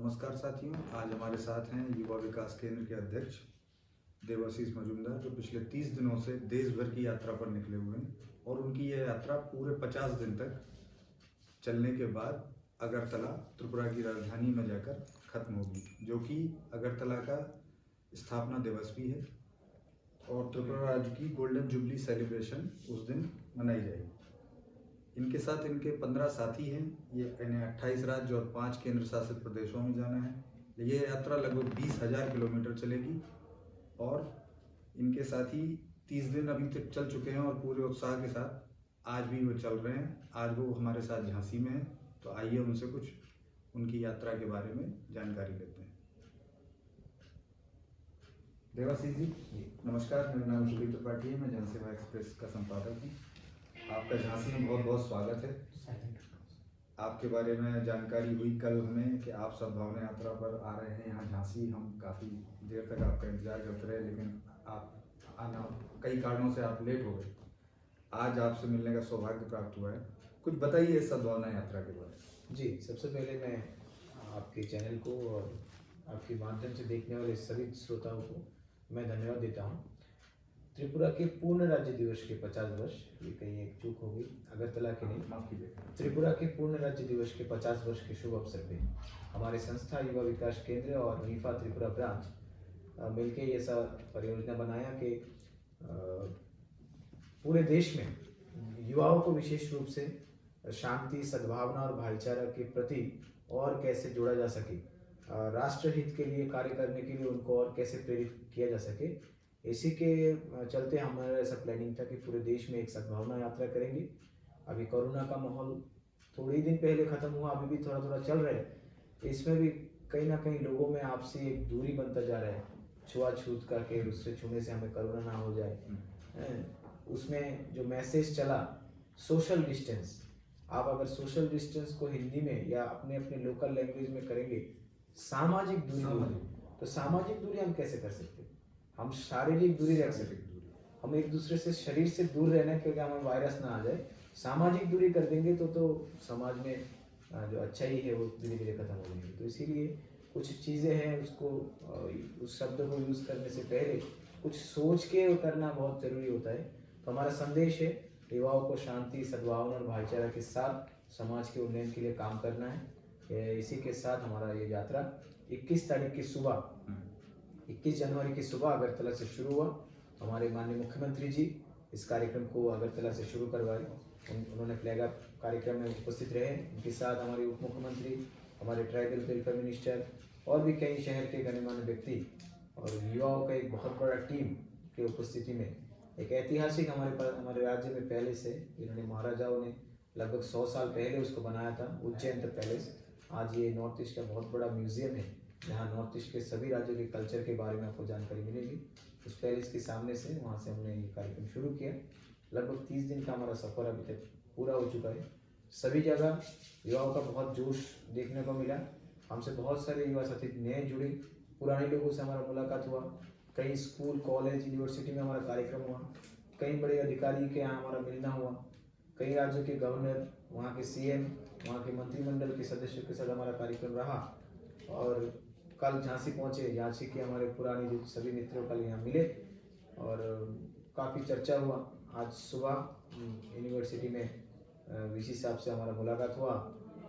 नमस्कार साथियों, आज हमारे साथ हैं युवा विकास केंद्र के अध्यक्ष देवाशीष मजूमदार, जो पिछले 30 दिनों से देश भर की यात्रा पर निकले हुए हैं और उनकी यह यात्रा पूरे 50 दिन तक चलने के बाद अगरतला, त्रिपुरा की राजधानी में जाकर खत्म होगी, जो कि अगरतला का स्थापना दिवस भी है और त्रिपुरा राज्य की गोल्डन जुबली सेलिब्रेशन उस दिन मनाई जाएगी। इनके साथ इनके 15 साथी हैं। ये इन्हें 28 राज्य और 5 केंद्र शासित प्रदेशों में जाना है। ये यात्रा लगभग 20,000 किलोमीटर चलेगी और इनके साथी 30 दिन अभी तक चल चुके हैं और पूरे उत्साह के साथ आज भी वो चल रहे हैं। आज वो हमारे साथ झांसी में हैं, तो आइए उनसे कुछ उनकी यात्रा के बारे में जानकारी लेते हैं। देवाशीष जी, नमस्कार। मेरा नाम शुभी त्रिपाठी है, मैं जनसेवा एक्सप्रेस का संपादक हूँ। आपका झांसी में बहुत बहुत स्वागत है। आपके बारे में जानकारी हुई कल हमें कि आप सद्भावना यात्रा पर आ रहे हैं यहाँ झांसी। हम काफ़ी देर तक आपका इंतजार करते रहे, लेकिन आप आना कई कारणों से आप लेट हो गए। आज आपसे मिलने का सौभाग्य प्राप्त हुआ है। कुछ बताइए इस सद्भावना यात्रा के बारे में। जी, सबसे पहले मैं आपके चैनल को और आपके माध्यम से देखने वाले सभी श्रोताओं को मैं धन्यवाद देता हूँ। त्रिपुरा के पूर्ण राज्य दिवस के 50 वर्ष, ये कहीं एक चूक हो गई, अगरतला के नहीं, माफ कीजिए। त्रिपुरा के पूर्ण राज्य दिवस के 50 वर्ष के शुभ अवसर पे हमारे संस्था युवा विकास केंद्र और नीफा त्रिपुरा ब्रांच मिलके ये सब परियोजना बनाया कि पूरे देश में युवाओं को विशेष रूप से शांति, सद्भावना और भाईचारा के प्रति और कैसे जोड़ा जा सके, राष्ट्रहित के लिए कार्य करने के लिए उनको और कैसे प्रेरित किया जा सके। इसी के चलते हमारा ऐसा प्लानिंग था कि पूरे देश में एक सद्भावना यात्रा करेंगे। अभी कोरोना का माहौल थोड़े ही दिन पहले ख़त्म हुआ, अभी भी थोड़ा थोड़ा चल रहा है। इसमें भी कहीं ना कहीं लोगों में आपसी एक दूरी बनता जा रहा है, छुआछूत करके उससे छूने से हमें कोरोना ना हो जाए। उसमें जो मैसेज चला सोशल डिस्टेंस, आप अगर सोशल डिस्टेंस को हिंदी में या अपने अपने लोकल लैंग्वेज में करेंगे सामाजिक दूरी, तो सामाजिक दूरी हम कैसे कर सकते हैं? हम शारीरिक दूरी रख सकते, हम एक दूसरे से शरीर से दूर रहना क्योंकि हमें वायरस ना आ जाए। सामाजिक दूरी कर देंगे तो समाज में जो अच्छाई है वो धीरे धीरे खत्म हो जाएगी। तो इसीलिए कुछ चीज़ें हैं, उसको उस शब्द को यूज़ करने से पहले कुछ सोच के करना बहुत ज़रूरी होता है। तो हमारा संदेश है युवाओं को शांति, सद्भावना और भाईचारा के साथ समाज के उन्नयन के लिए काम करना है। इसी के साथ हमारा ये यात्रा 21 तारीख की सुबह, 21 जनवरी की सुबह अगरतला से शुरू हुआ। हमारे माननीय मुख्यमंत्री जी इस कार्यक्रम को अगरतला से शुरू करवाए। उन्होंने फ्लैग ऑफ कार्यक्रम में उपस्थित रहे। उनके साथ हमारे उप मुख्यमंत्री, हमारे ट्राइबल वेलफेयर मिनिस्टर और भी कई शहर के गणमान्य व्यक्ति और युवाओं का एक बहुत बड़ा टीम की उपस्थिति में एक ऐतिहासिक हमारे राज्य में पहले से इन्होंने महाराजाओं ने लगभग 100 साल पहले उसको बनाया था, उज्जैन पैलेस। आज ये नॉर्थ ईस्ट का बहुत बड़ा म्यूजियम है, जहाँ नॉर्थ ईस्ट के सभी राज्यों के कल्चर के बारे में आपको जानकारी मिलेगी। उस पैलेस के सामने से वहाँ से हमने ये कार्यक्रम शुरू किया। लगभग 30 दिन का हमारा सफ़र अभी तक पूरा हो चुका है। सभी जगह युवाओं का बहुत जोश देखने को मिला। हमसे बहुत सारे युवा साथी नए जुड़े, पुराने लोगों से हमारा मुलाकात हुआ। कई स्कूल, कॉलेज, यूनिवर्सिटी में हमारा कार्यक्रम हुआ। कई बड़े अधिकारी के यहाँ हमारा मिलना हुआ। कई राज्यों के गवर्नर, वहाँ के CM, वहाँ के मंत्रिमंडल के सदस्यों के साथ हमारा कार्यक्रम रहा। और कल झांसी पहुँचे, झांसी के हमारे पुराने जो सभी मित्रों कल यहाँ मिले और काफ़ी चर्चा हुआ। आज सुबह यूनिवर्सिटी में VC साहब से हमारा मुलाकात हुआ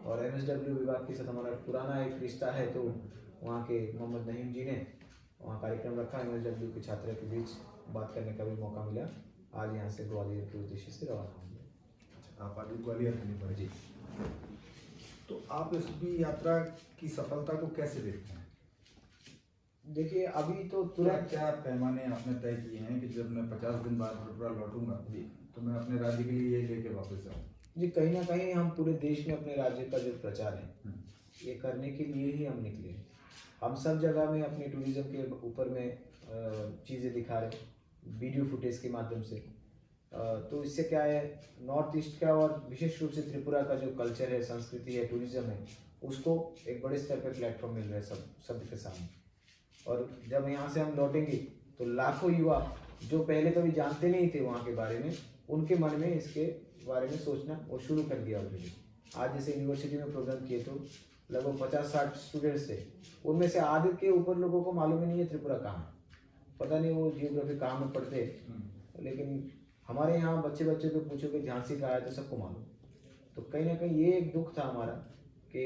और MSW विभाग के साथ हमारा पुराना एक रिश्ता है, तो वहाँ के मोहम्मद नहीम जी ने वहाँ कार्यक्रम रखा। MSW के छात्रों के बीच बात करने का भी मौका मिला। आज यहाँ से ग्वालियर के उद्देश्य से रवाना होंगे। आप आगे ग्वालियर के लिए पहुँचे, तो आप इस भी यात्रा की सफलता को कैसे देखते हैं? देखिए, अभी तो तुरंत क्या पैमाने आपने तय किए हैं कि जब मैं 50 दिन बाद त्रिपुरा लौटूंगा तो मैं अपने राज्य के लिए ये लेके वापस आऊँ? जी, कहीं ना कहीं हम पूरे देश में अपने राज्य का जो प्रचार है ये करने के लिए ही हम निकले हैं। हम सब जगह में अपने टूरिज्म के ऊपर में चीज़ें दिखा रहे हैं वीडियो फुटेज के माध्यम से। तो इससे क्या है, नॉर्थ ईस्ट का और विशेष रूप से त्रिपुरा का जो कल्चर है, संस्कृति है, टूरिज्म है, उसको एक बड़े स्तर पर प्लेटफॉर्म मिल रहा है सब के सामने। और जब यहाँ से हम लौटेंगे तो लाखों युवा जो पहले कभी जानते नहीं थे वहाँ के बारे में, उनके मन में इसके बारे में सोचना वो शुरू कर दिया ऑलरेडी। आज जैसे यूनिवर्सिटी में प्रोग्राम किए तो लगभग 50-60 स्टूडेंट्स थे। उनमें से आधे के ऊपर लोगों को मालूम ही नहीं है त्रिपुरा कहाँ है। पता नहीं वो जियोग्राफी कहाँ में पढ़ते हैं, लेकिन हमारे यहाँ बच्चे बच्चे को पूछो कि झांसी कहाँ है तो सबको मालूम। तो कहीं ना कहीं ये एक दुख था हमारा कि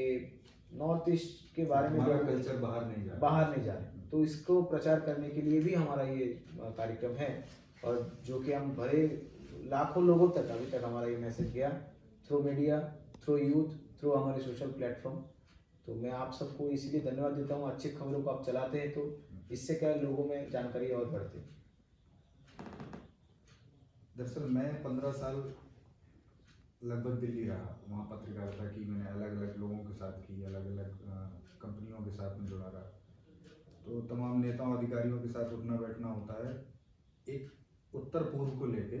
नॉर्थ ईस्ट के बारे में हमारा जो कल्चर बाहर नहीं जा रहा। बाहर नहीं जा रहे, तो इसको प्रचार करने के लिए भी हमारा ये कार्यक्रम है, और जो कि हम बड़े लाखों लोगों तक अभी तक हमारा ये मैसेज गया through media, through youth, through हमारे सोशल प्लेटफॉर्म। तो मैं आप सबको इसलिए धन्यवाद देता हूँ, अच्छी खबरों को आप चलाते हैं तो इससे क्या है, लोगों में जानकारी और बढ़ती है। दरअसल मैं 15 साल लगभग दिल्ली रहा, वहाँ पत्रकारिता की मैंने, अलग अलग लोगों के साथ की, अलग अलग कंपनियों के साथ में जुड़ा रहा। तो तमाम नेताओं अधिकारियों के साथ उठना बैठना होता है। एक उत्तर पूर्व को लेके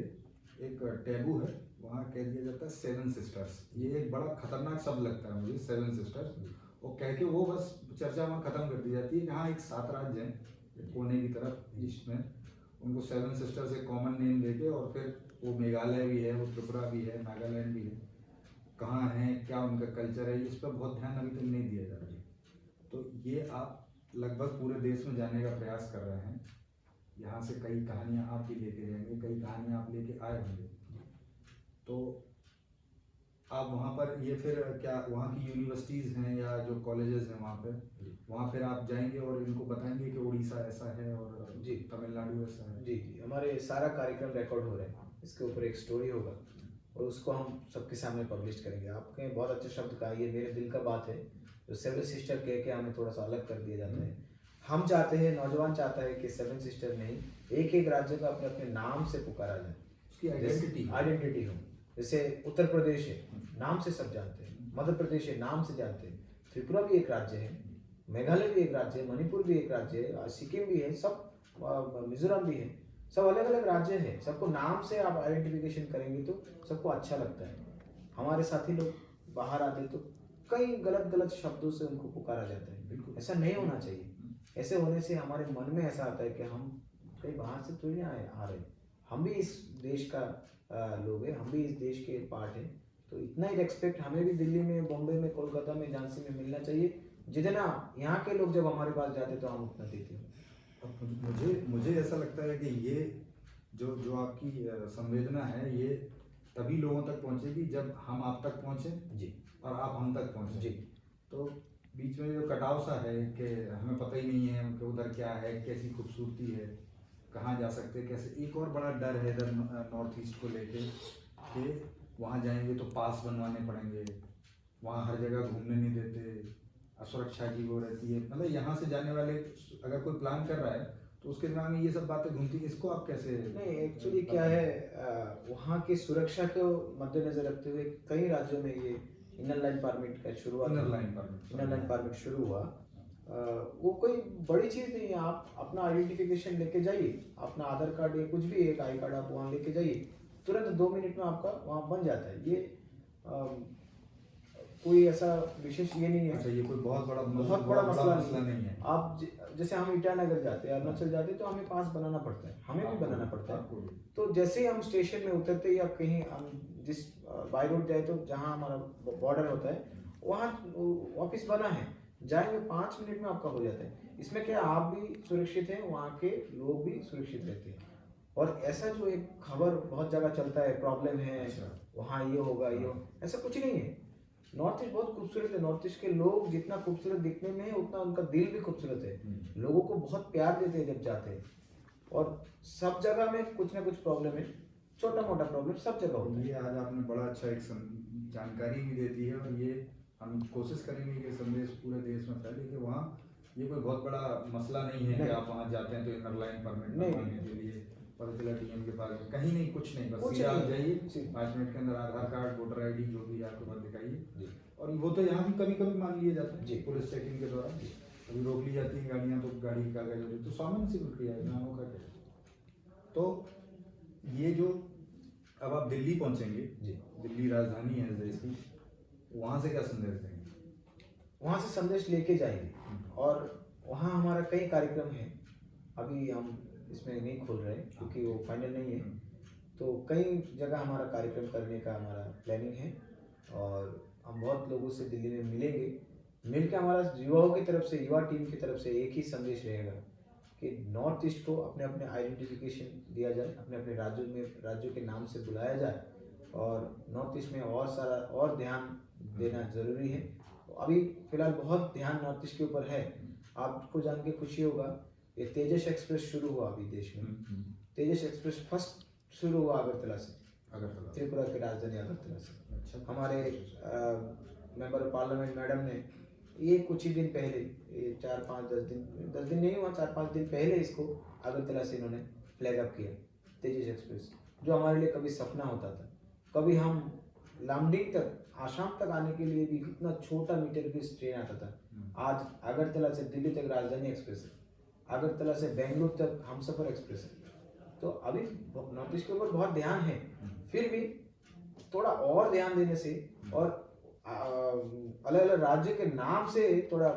एक टैबू है, वहाँ कह दिया जाता है 7 सिस्टर्स। ये एक बड़ा खतरनाक शब्द लगता है मुझे, 7 सिस्टर्स, और कह के वो बस चर्चा वहाँ ख़त्म कर दी जाती है कि हाँ एक 7 राज्य हैं कोने की तरफ ईस्ट में, उनको 7 सिस्टर्स एक कॉमन नेम देके, और फिर वो मेघालय भी है, वो त्रिपुरा भी है, नागालैंड भी है, कहाँ हैं, क्या उनका कल्चर है, इस पर बहुत ध्यान अभी तक नहीं दिया जा रहा है। तो ये आप लगभग पूरे देश में जाने का प्रयास कर रहे हैं। यहाँ से कई कहानियाँ आप भी लेके जाएंगे, कई कहानियाँ आप लेके आए होंगे। तो आप वहाँ पर ये फिर क्या वहाँ की यूनिवर्सिटीज़ हैं या जो कॉलेजेस हैं वहाँ फिर आप जाएंगे और इनको बताएंगे कि उड़ीसा ऐसा है और जी तमिलनाडु ऐसा है? जी जी, हमारे सारा कार्यक्रम रिकॉर्ड हो रहे हैं, इसके ऊपर एक स्टोरी होगा और उसको हम सबके सामने पब्लिश करेंगे। आपके बहुत अच्छे शब्द कहा, ये मेरे दिल का बात है, जो 7 सिस्टर कह के हमें थोड़ा सा अलग कर दिया जाता है। हम चाहते हैं, नौजवान चाहता है कि 7 सिस्टर नहीं, एक एक राज्य को अपने अपने नाम से पुकारा जाए, उसकी आइडेंटिटी हो। जैसे उत्तर प्रदेश है, नाम से सब जानते हैं, मध्य प्रदेश है, नाम से जानते हैं, त्रिपुरा भी एक राज्य है, मेघालय भी एक राज्य है, मणिपुर भी एक राज्य है, सिक्किम भी है, सब मिजोरम भी है, सब अलग अलग राज्य है। सबको नाम से आप आइडेंटिफिकेशन करेंगे तो सबको अच्छा लगता है। हमारे साथी लोग बाहर आते तो कई गलत गलत शब्दों से उनको पुकारा जाता है, बिल्कुल ऐसा नहीं होना चाहिए। ऐसे होने से हमारे मन में ऐसा आता है कि हम कहीं बाहर से थोड़ी आ रहे, हम भी इस देश का लोग हैं, हम भी इस देश के पार्ट हैं। तो इतना ही रेस्पेक्ट हमें भी दिल्ली में, बॉम्बे में, कोलकाता में, झांसी में मिलना चाहिए, जितना यहाँ के लोग जब हमारे पास जाते तो हम उतना देते हैं। अब मुझे ऐसा लगता है कि ये जो आपकी संवेदना है, ये तभी लोगों तक पहुंचेगी जब हम आप तक पहुंचे जी और आप हम तक पहुंचे। जी। तो बीच में जो कटाव सा है कि हमें पता ही नहीं है कि उधर क्या है, कैसी खूबसूरती है, कहाँ जा सकते, कैसे। एक और बड़ा डर है इधर नॉर्थ ईस्ट को लेके कि वहाँ जाएंगे तो पास बनवाने पड़ेंगे, वहाँ हर जगह घूमने नहीं देते, असुरक्षा की वो रहती है। मतलब यहाँ से जाने वाले अगर कोई प्लान कर रहा है तो उसके दिमाग में ये सब बातें घूमती हैं। इसको आप कैसे? नहीं, एक्चुअली क्या है, वहाँ की सुरक्षा को मद्देनजर रखते हुए कई राज्यों में ये इनर लाइन परमिट का शुरुआत, इनर लाइन परमिट शुरू हुआ। वो कोई बड़ी चीज़ नहीं है, आप अपना आइडेंटिफिकेशन लेके जाइए, अपना आधार कार्ड या कुछ भी एक आई कार्ड आप वहाँ लेके जाइए, तुरंत 2 मिनट में आपका वहाँ बन जाता है। ये कोई ऐसा विशेष ये नहीं है। अच्छा, ये कोई बहुत बड़ा मसला नहीं है। आप जैसे हम ईटानगर जाते हैं, अरुणाचल जाते हैं तो हमें पास बनाना पड़ता है, हमें भी बनाना पड़ता है। तो जैसे ही हम स्टेशन में उतरते या कहीं हम जिस बाई रोड जाए तो जहाँ हमारा बॉर्डर होता है वहाँ ऑफिस बना है, जाएंगे 5 मिनट में आपका हो जाता है। इसमें क्या, आप भी सुरक्षित हैं, वहाँ के लोग भी सुरक्षित रहते हैं। और ऐसा जो एक खबर बहुत जगह चलता है, प्रॉब्लम है वहाँ, ये होगा, ऐसा कुछ नहीं है। नॉर्थ ईस्ट बहुत खूबसूरत है। नॉर्थ ईस्ट के लोग जितना खूबसूरत दिखने में है उतना उनका दिल भी खूबसूरत है। लोगों को बहुत प्यार देते हैं जब जाते हैं। और सब जगह में कुछ ना कुछ प्रॉब्लम है, छोटा मोटा प्रॉब्लम सब जगह होता है। ये आज आपने बड़ा अच्छा एक जानकारी भी दे दी है, और ये हम कोशिश करेंगे कि संदेश पूरे देश में फैले कि वहाँ ये कोई बहुत बड़ा मसला नहीं है कि आप वहाँ जाते हैं तो इनर लाइन परमिट बनवाने के लिए पता चला डीएम के पास कहीं नहीं, कुछ नहीं, बस सीधा आप जाइए, 5 मिनट के अंदर आधार कार्ड, वोटर आईडी जो भी आपके पास दिखाइए। और वो तो यहाँ भी कभी कभी मान लिए जाते हैं पुलिस चेकिंग के दौरान, कभी रोक ली जाती हैं गाड़ियाँ, तो गाड़ी की कागज होती है, तो सामान्य सी प्रक्रिया है, नामों का क्या। तो ये जो अब आप दिल्ली पहुँचेंगे, दिल्ली राजधानी है देश की, वहाँ से क्या संदेश देंगे? वहाँ से संदेश लेके जाएंगे, और वहाँ हमारा कई कार्यक्रम है, अभी हम इसमें नहीं खोल रहे क्योंकि वो फाइनल नहीं है। तो कई जगह हमारा कार्यक्रम करने का हमारा प्लानिंग है, और हम बहुत लोगों से दिल्ली में मिलेंगे, मिलकर हमारा युवाओं की तरफ से, युवा टीम की तरफ से एक ही संदेश रहेगा कि नॉर्थ ईस्ट को अपने अपने आइडेंटिफिकेशन दिया जाए, अपने अपने राज्यों के नाम से बुलाया जाए, और नॉर्थ ईस्ट में और सारा और ध्यान देना ज़रूरी है। अभी फिलहाल बहुत ध्यान नॉर्थ ईस्ट के ऊपर है। आपको जान के खुशी होगा, ये तेजस एक्सप्रेस शुरू हुआ अभी देश में। तेजस एक्सप्रेस फर्स्ट शुरू हुआ अगरतला से, त्रिपुरा की राजधानी अगरतला से। अच्छा। हमारे मेंबर ऑफ पार्लियामेंट मैडम ने ये कुछ ही दिन पहले, ये 10 दिन नहीं हुआ, 4-5 दिन पहले इसको अगरतला से इन्होंने फ्लैग अप किया, तेजस एक्सप्रेस, जो हमारे लिए कभी सपना होता था। कभी हम लामडिंग तक, आसाम तक आने के लिए भी कितना छोटा मीटर की ट्रेन आता था, आज अगरतला से दिल्ली तक राजधानी एक्सप्रेस है, अगरतला से बेंगलुरु तक हमसफर एक्सप्रेस है। तो अभी नॉर्थ ईस्ट के ऊपर बहुत ध्यान है, फिर भी थोड़ा और ध्यान देने से और अलग अलग राज्य के नाम से थोड़ा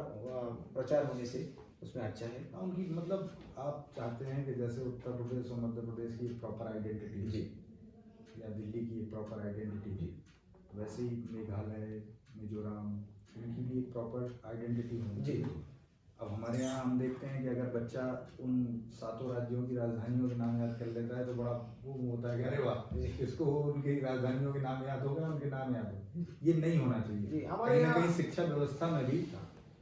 प्रचार होने से उसमें अच्छा है। उनकी मतलब आप चाहते हैं कि जैसे उत्तर प्रदेश और मध्य प्रदेश की प्रॉपर आइडेंटिटी जी, या दिल्ली की प्रॉपर आइडेंटिटी जी, वैसे ही मेघालय, मिजोरम, इनकी भी एक प्रॉपर आइडेंटिटी होनी जी। चाहिए। अब हमारे यहाँ हम देखते हैं कि अगर बच्चा उन 7 राज्यों की राजधानियों के नाम याद कर लेता है तो बड़ा वो होता है कि अरे वाह, इसको उनकी राजधानियों के नाम याद हो गए, उनके नाम याद हो। ये नहीं होना चाहिए। जी, हमारे कहीं ना यहाँ कहीं शिक्षा व्यवस्था में भी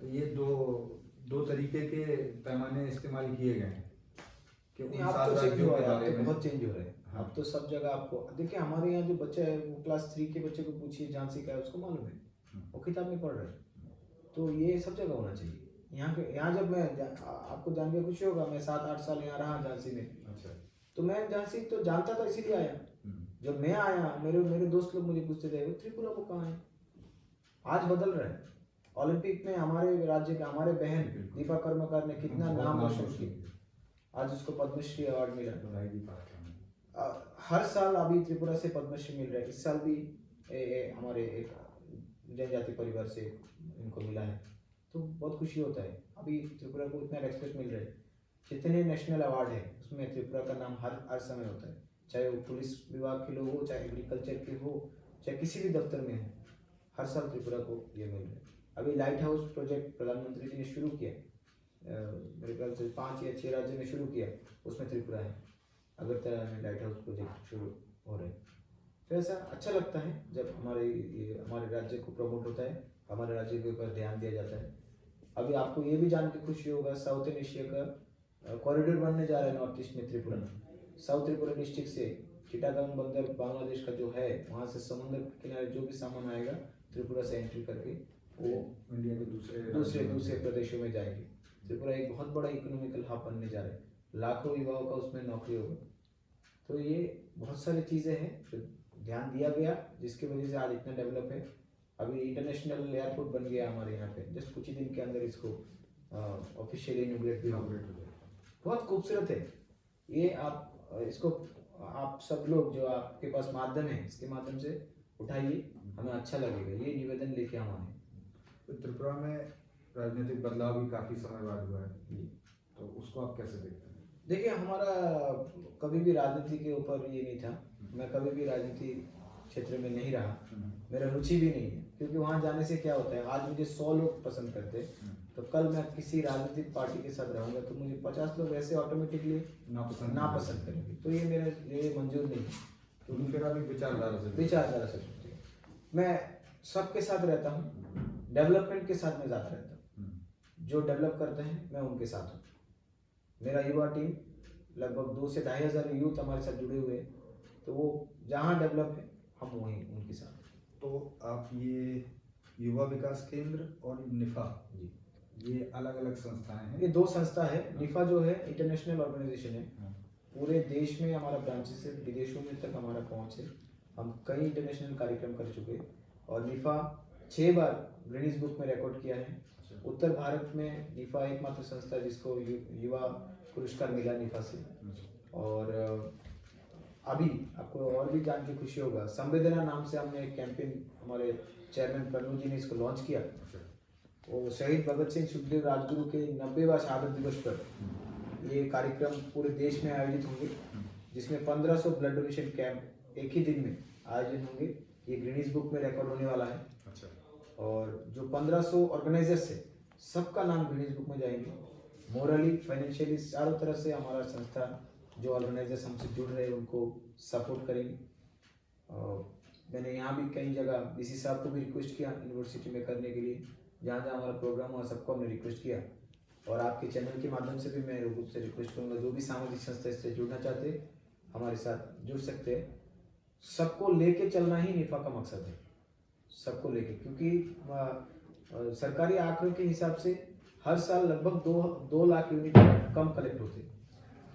ये दो तरीके के पैमाने इस्तेमाल किए गए हैं कि उन आप 7 तो चेंज राज्यों हुआ के है, आप बारे तो में। बहुत चेंज हो रहे हैं। हाँ। अब तो सब जगह आपको देखिए, हमारे यहाँ जो बच्चा है वो क्लास 3 के बच्चे को पूछिए झांसी का है, उसको मालूम है, वो किताब में पढ़ रहे हैं। तो ये सब जगह होना चाहिए। यहाँ जब मैं आपको जान के खुशी होगा, मैं 7-8 साल यहाँ रहा झांसी में। अच्छा। तो मैं झांसी तो जानता था, इसीलिए आया। जब मैं आया, मेरे दोस्त लोग मुझे पूछते थे, वो त्रिपुरा को कहाँ है। आज बदल रहा है। ओलंपिक में हमारे राज्य के, हमारे बहन दीपा कर्मकार ने कितना नाम रोशन किया, आज उसको पद्मश्री अवार्ड मिला। हर साल अभी त्रिपुरा से पद्मश्री मिल रहा है। इस साल भी हमारे एक जनजाति परिवार से इनको मिला है, तो बहुत खुशी होता है। अभी त्रिपुरा को इतना रेस्पेक्ट मिल रहा है। जितने नेशनल अवार्ड है उसमें त्रिपुरा का नाम हर समय होता है, चाहे वो पुलिस विभाग के लोग हो, चाहे एग्रीकल्चर के हो, चाहे किसी भी दफ्तर में हो, हर साल त्रिपुरा को ये मिल रहा है। अभी लाइट हाउस प्रोजेक्ट प्रधानमंत्री जी ने शुरू किया, मेरे ख्याल से 5 या 6 राज्य में शुरू किया, उसमें त्रिपुरा है। अगरतला में लाइट हाउस प्रोजेक्ट शुरू हो रहे हैं। तो ऐसा अच्छा लगता है जब हमारे राज्य को प्रमोट होता है, हमारे राज्य के ऊपर ध्यान दिया जाता है। अभी आपको ये भी जान के खुशी होगा, साउथ एशिया का कॉरिडोर बनने जा रहा है नॉर्थ ईस्ट में त्रिपुरा। साउथ त्रिपुरा डिस्ट्रिक्ट से चिटागंग बंदर बांग्लादेश का जो है, वहाँ से समुद्र के किनारे जो भी सामान आएगा त्रिपुरा से एंट्री करके वो इंडिया के दूसरे प्रदेशों में जाएंगे। त्रिपुरा एक बहुत बड़ा इकोनॉमिकल हब बनने जा रहा है, लाखों युवाओं का उसमें नौकरी होगा। तो ये बहुत सारी चीज़ें हैं जो ध्यान दिया गया, जिसकी वजह से आज इतना डेवलप है। अभी इंटरनेशनल एयरपोर्ट बन गया हमारे यहाँ पे, जस्ट कुछ ही दिन के अंदर इसको ऑफिशियली इनॉग्रेट भी हो गया। बहुत खूबसूरत है ये। इसको आप सब लोग जो आपके पास माध्यम है, इसके माध्यम से उठाइए, हमें अच्छा लगेगा। ये निवेदन लेके हम आए। तो त्रिपुरा में राजनीतिक बदलाव भी काफ़ी समय बाद हुआ है, तो उसको आप कैसे देखते हैं? देखिए, हमारा कभी भी राजनीति के ऊपर ये नहीं था। मैं कभी भी राजनीति क्षेत्र में नहीं रहा, मेरा रुचि भी नहीं है, क्योंकि वहाँ जाने से क्या होता है, आज मुझे 100 लोग पसंद करते हैं, तो कल मैं किसी राजनीतिक पार्टी के साथ रहूँगा तो मुझे 50 लोग ऐसे ऑटोमेटिकली नापसंद करेंगे। तो ये मेरे लिए मंजूर नहीं है। तो फिर अभी विचारधारा से सोचिए, मैं सबके साथ रहता हूँ, डेवलपमेंट के साथ मैं ज़्यादा रहता हूँ। जो डेवलप करते हैं मैं उनके साथ हूँ। मेरा युवा टीम लगभग 2 से 2,500 हज़ार यूथ हमारे साथ जुड़े हुए हैं, तो वो जहाँ डेवलप है हम वहीं उनके साथ। तो आप ये युवा विकास केंद्र और निफा, ये अलग अलग संस्थाएं हैं? ये 2 संस्था है। निफा जो है इंटरनेशनल ऑर्गेनाइजेशन है, पूरे देश में हमारा ब्रांचेस है, विदेशों में तक हमारा पहुंच है। हम कई इंटरनेशनल कार्यक्रम कर चुके हैं, और निफा 6 बार गिनीज बुक में रिकॉर्ड किया है। उत्तर भारत में निफा एकमात्र संस्था है जिसको युवा पुरस्कार मिला निफा से। और अभी आपको और भी जान के खुशी होगा, संवेदना नाम से हमने एक कैंपेन, हमारे चेयरमैन प्रणव जी ने इसको लॉन्च किया। वो शहीद भगत सिंह सुखदेव राजगुरु के 90वां शहादत दिवस पर ये कार्यक्रम पूरे देश में आयोजित होंगे, जिसमें 1500 ब्लड डोनेशन कैंप एक ही दिन में आयोजित होंगे। ये गिनीज बुक में रिकॉर्ड होने वाला है। और जो 1500 ऑर्गेनाइजर्स है सबका नाम गिनीज बुक में जाएंगे। मोरली, फाइनेंशियली, चारों तरह से हमारा संस्था जो ऑर्गेनाइजर्स हमसे जुड़ रहे हैं उनको सपोर्ट करेंगे। और मैंने यहाँ भी कई जगह बीसी साहब को भी रिक्वेस्ट किया यूनिवर्सिटी में करने के लिए, जहाँ जहाँ हमारा प्रोग्राम हुआ सबको हमने रिक्वेस्ट किया। और आपके चैनल के माध्यम से भी मैं लोगों से रिक्वेस्ट करूँगा, जो भी सामाजिक संस्था इससे जुड़ना चाहते हैं हमारे साथ जुड़ सकते हैं। सबको लेके चलना ही निफा का मकसद है, सबको लेके, क्योंकि सरकारी आंकड़ों के हिसाब से हर साल लगभग 2 लाख यूनिट कम कलेक्ट होते।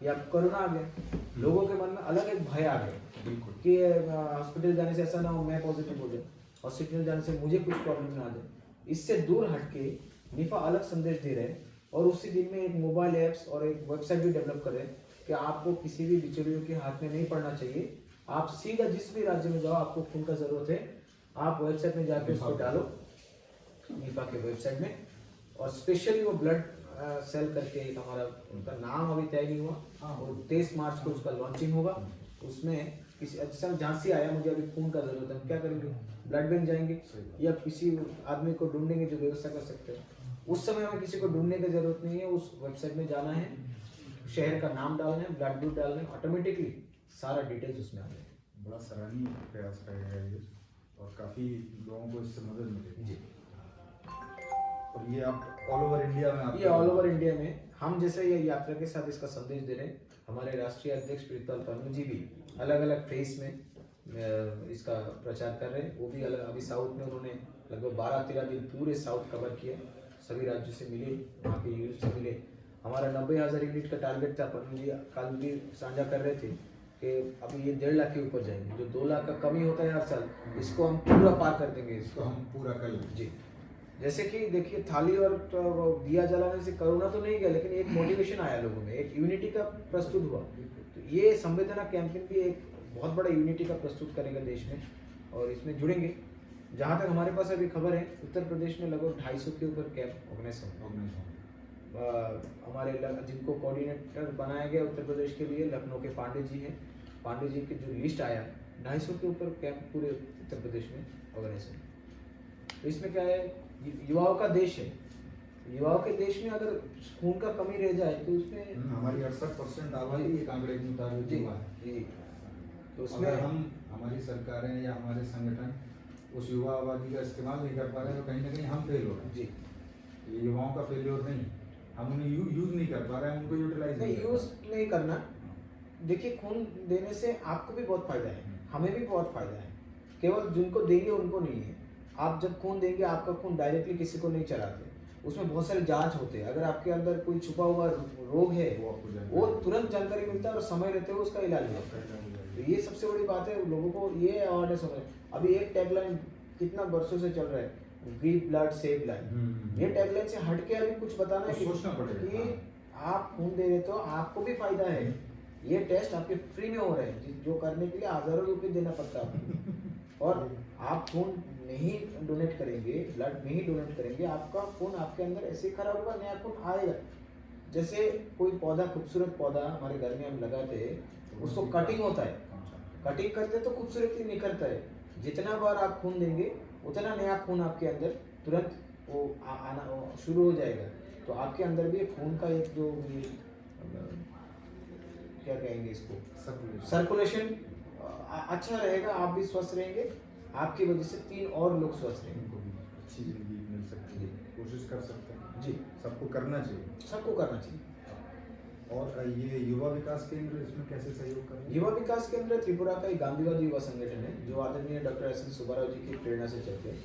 या कोरोना आ गया, लोगों के मन में अलग एक भय आ गया बिल्कुल कि हॉस्पिटल जाने से ऐसा ना हो मैं पॉजिटिव हो जाए, हॉस्पिटल जाने से मुझे कुछ प्रॉब्लम ना आ जाए। इससे दूर हटके निफा अलग संदेश दे रहे हैं और उसी दिन में एक मोबाइल ऐप्स और एक वेबसाइट भी डेवलप कर रहे हैं कि आपको किसी भी बिचौलियों के हाथ में नहीं पड़ना चाहिए। आप सीधा जिस भी राज्य में जाओ, आपको खून का जरूरत है, आप वेबसाइट में जाकर उसको डालो निफा के वेबसाइट में। और स्पेशली वो ब्लड सेल करके एक हमारा, उनका नाम अभी तय नहीं हुआ और 23 मार्च को उसका लॉन्चिंग होगा। उसमें किसी अच्छा झांसी आया, मुझे अभी खून का जरूरत है, हम क्या करेंगे, ब्लड बैंक जाएंगे या किसी आदमी को ढूंढेंगे जो व्यवस्था कर सकते हैं। उस समय हमें किसी को ढूंढने की जरूरत नहीं है, उस वेबसाइट में जाना है, शहर का नाम डालना है, ब्लड ग्रुप डालना है, ऑटोमेटिकली सारा डिटेल्स उसमें आ जाएगा। बड़ा सराहनीय प्रयास रहेगा ये और काफ़ी लोगों को इससे मदद मिलेगी जी। और ये आप ऑल ओवर इंडिया में आप ये ऑल ओवर इंडिया में हम जैसे ये यात्रा के साथ इसका संदेश दे रहे हैं। हमारे राष्ट्रीय अध्यक्ष प्रीतपाल पन्नू जी भी अलग अलग फेस में इसका प्रचार कर रहे हैं। वो भी अलग, अभी साउथ में उन्होंने लगभग 12-13 दिन पूरे साउथ कवर किया, सभी राज्यों से मिले, वहाँ के यूथ से मिले। हमारा 90,000 यूनिट का टारगेट था, पन्नू जी कल भी साझा कर रहे थे कि अभी ये 1.5 लाख के ऊपर जाएंगे। जो 2 लाख का कमी होता है हर साल, इसको हम पूरा पार कर देंगे, इसको हम पूरा कर लेंगे। जी। जैसे कि देखिए, थाली और दिया जलाने से कोरोना तो नहीं गया, लेकिन एक मोटिवेशन आया लोगों में, एक यूनिटी का प्रस्तुत हुआ। तो ये संवेदना कैंपेन भी एक बहुत बड़ा यूनिटी का प्रस्तुत करेगा देश में और इसमें जुड़ेंगे। जहाँ तक हमारे पास अभी खबर है, उत्तर प्रदेश में लगभग 250 के ऊपर कैंप ऑर्गेनाइज होंगे। हमारे जिनको कोऑर्डिनेटर बनाया गया उत्तर प्रदेश के लिए, लखनऊ के पांडे जी हैं। पांडे जी की जो लिस्ट आया, 250 के ऊपर कैंप पूरे उत्तर प्रदेश में ऑर्गेनाइज होंगे। तो इसमें क्या है, युवाओं का देश है, युवाओं के देश में अगर खून का कमी रह जाए तो उसमें हमारी 68% आबादी एक आंकड़े के मुताबिक युवा है। जी। तो उसमें अगर हम, हमारी सरकारें या हमारे संगठन उस युवा आबादी का इस्तेमाल नहीं कर पा रहे हैं तो कहीं ना कहीं हम फेल हो रहे हैं। जी, ये युवाओं का फेलियर नहीं, हम उन्हें यूज नहीं कर पा रहे हैं, उनको यूटिलाइज नहीं यूज नहीं करना। देखिए, खून देने से आपको भी बहुत फायदा है, हमें भी बहुत फायदा है, केवल जिनको देंगे उनको नहीं है। आप जब खून देंगे, आपका खून डायरेक्टली किसी को नहीं चढ़ाते, उसमें बहुत सारे जांच होते हैं। अगर आपके अंदर कोई छुपा हुआ रोग है, वो तुरंत जानकारी मिलता है और समय रहते हुए उसका इलाज होता है। तो ये सबसे बड़ी बात है, लोगों को ये अवेयरनेस होना है। अभी एक टैगलाइन कितना वर्षों से चल रहा है, गिव ब्लड सेव लाइफ। ये टैगलाइन से हटके अभी कुछ बताना है सोचना पड़ेगा कि आप खून दे रहे तो आपको भी फायदा है। ये टेस्ट आपके फ्री में हो रहे हैं, जो करने के लिए हजारों रुपए देना पड़ता है आपको। और आप खून नहीं डोनेट करेंगे, ब्लड नहीं डोनेट करेंगे, आपका खून आपके अंदर ऐसे खराब होगा, नया खून आएगा। जैसे कोई पौधा, खूबसूरत पौधा हमारे घर में हम लगाते हैं, उसको कटिंग होता है, कटिंग करते तो खूबसूरती निखरता है। जितना बार आप खून देंगे उतना नया खून आपके अंदर तुरंत वो आना शुरू हो जाएगा। तो आपके अंदर भी खून का एक जो क्या कहेंगे इसको, सर्कुलेशन अच्छा रहेगा, आप भी स्वस्थ रहेंगे, आपकी वजह से 3 और लोग स्वस्थ रहेंगे, उनको भी अच्छी जिंदगी मिल सकती है। कोशिश कर सकते हैं जी, सबको करना चाहिए, सबको करना चाहिए। और ये युवा विकास केंद्र इसमें कैसे सहयोग कर रहे हैं? युवा विकास केंद्र त्रिपुरा का एक गांधीवादी युवा संगठन है, जो आदरणीय डॉक्टर एस एन सुब्बाराव जी की प्रेरणा से चलते हैं।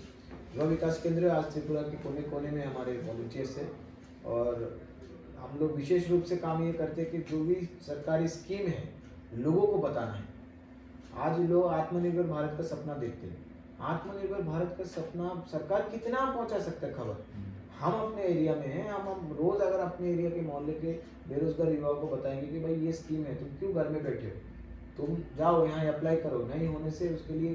युवा विकास केंद्र आज त्रिपुरा के कोने कोने में हमारे वॉलंटियर्स है और हम लोग विशेष रूप से काम ये करते हैं कि जो भी सरकारी स्कीम है लोगों को बताना है। आज लोग आत्मनिर्भर भारत का सपना देखते हैं, आत्मनिर्भर भारत का सपना सरकार कितना पहुंचा सकता है खबर। हम अपने एरिया में हैं, हम रोज अगर अपने एरिया के मोहल्ले के बेरोजगार युवाओं को बताएंगे कि भाई ये स्कीम है, तुम क्यों घर में बैठे हो, तुम जाओ यहाँ अप्लाई करो, नहीं होने से उसके लिए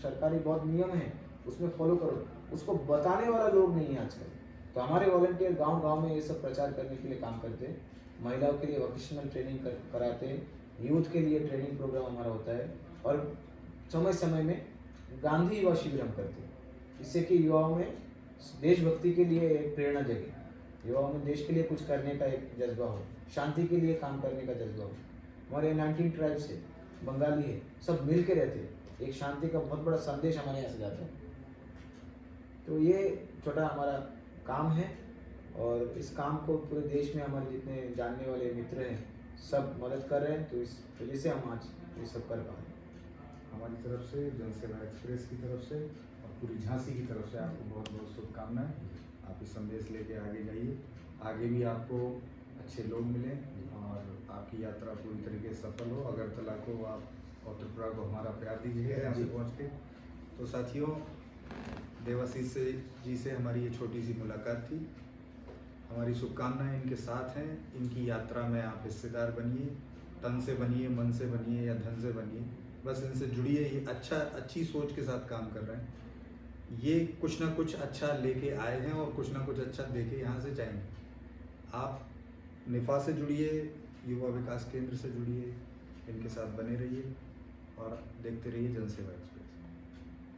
सरकारी बहुत नियम है, उसमें फॉलो करो, उसको बताने वाला लोग नहीं है आजकल। तो हमारे वॉलंटियर गांव-गांव में ये सब प्रचार करने के लिए काम करते हैं। महिलाओं के लिए वोकेशनल ट्रेनिंग कराते हैं, यूथ के लिए ट्रेनिंग प्रोग्राम हमारा होता है और समय समय में गांधी युवा शिविर हम करते हैं। इससे कि युवाओं में देशभक्ति के लिए एक प्रेरणा जगे, युवाओं में देश के लिए कुछ करने का एक जज्बा हो, शांति के लिए काम करने का जज्बा हो। हमारे 19 ट्राइब्स है, बंगाली है, सब मिल के रहते हैं, एक शांति का बहुत बड़ा संदेश हमारे यहाँ से जाता है। तो ये छोटा हमारा काम है और इस काम को पूरे देश में हमारे जितने जानने वाले मित्र हैं सब मदद कर रहे हैं, तो इस वजह से हम आज ये सब कर पा रहे हैं। हमारी तरफ से, जनसेवा एक्सप्रेस की तरफ से और पूरी झांसी की तरफ से आपको बहुत बहुत शुभकामनाएं। आप इस संदेश लेके आगे जाइए, आगे भी आपको अच्छे लोग मिलें और आपकी यात्रा पूरी तरीके से सफल हो। अगरतला को आप और त्रिपुरा को हमारा प्यार दीजिएगा यहाँ से पहुँच के। तो साथियों, देवाशीष जी से हमारी ये छोटी सी मुलाकात थी। हमारी शुभकामनाएं इनके साथ हैं। इनकी यात्रा में आप हिस्सेदार बनिए, तन से बनिए, मन से बनिए या धन से बनिए, बस इनसे जुड़िए। ये अच्छी सोच के साथ काम कर रहे हैं। ये कुछ ना कुछ अच्छा लेके आए हैं और कुछ ना कुछ अच्छा देके यहाँ से जाएंगे। आप निफा से जुड़िए, युवा विकास केंद्र से जुड़िए, इनके साथ बने रहिए और देखते रहिए जनसेवा एक्सप्रेस।